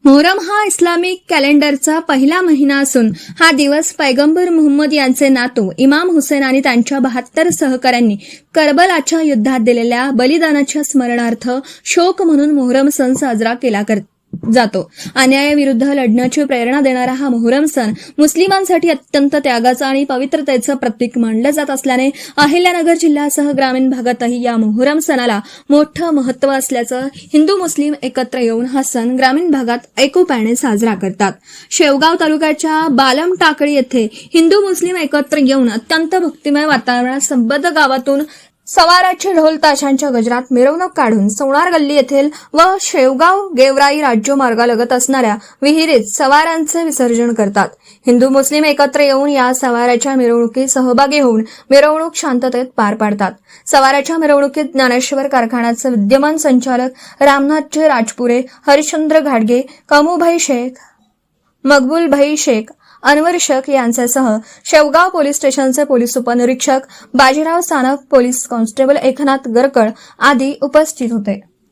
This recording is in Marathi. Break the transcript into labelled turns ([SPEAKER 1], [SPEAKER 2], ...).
[SPEAKER 1] मोहरम हा इस्लामिक कॅलेंडरचा पहिला महिना असून हा दिवस पैगंबर मुहम्मद यांचे नातू इमाम हुसेन आणि त्यांच्या 72 सहकाऱ्यांनी करबलाच्या युद्धात दिलेल्या बलिदानाच्या स्मरणार्थ शोक म्हणून मोहरम सण साजरा केला जातो। अन्यायाविरुद्ध लढण्याची प्रेरणा देणारा हा मोहरम सण मुस्लिमांसाठी अत्यंत त्यागाचा आणि पवित्रतेचं प्रतीक मानलं जात असल्याने अहिल्यानगर जिल्ह्यासह ग्रामीण भागातही या मोहरम सणाला मोठं महत्त्व असल्याचं हिंदू मुस्लिम एकत्र येऊन हा सण ग्रामीण भागात एकोप्याने साजरा करतात। शेवगाव तालुक्याच्या बालम टाकळी येथे हिंदू मुस्लिम एकत्र येऊन अत्यंत भक्तिमय वातावरणात संबद्ध गावातून सवाराची ढोल ताशांच्या गजरात मिरवणूक काढून सोनार गल्ली येथील व शेवगाव गेवराई राज्य मार्गालगत असणाऱ्या विहिरीत सवारांचे विसर्जन करतात। हिंदू मुस्लिम एकत्र येऊन या सवाराच्या मिरवणुकीत सहभागी होऊन मिरवणूक शांततेत पार पाडतात। सवाराच्या मिरवणुकीत ज्ञानेश्वर कारखान्याचे विद्यमान संचालक रामनाथजी राजपुरे, हरिश्चंद्र घाडगे, कमूभाई शेख, मकबूलभाई शेख, अनवर शेख यांच्यासह शेवगाव पोलीस स्टेशनचे पोलीस उपनिरीक्षक बाजीराव सानप, पोलीस कॉन्स्टेबल एकनाथ गरकळ आदी उपस्थित होते।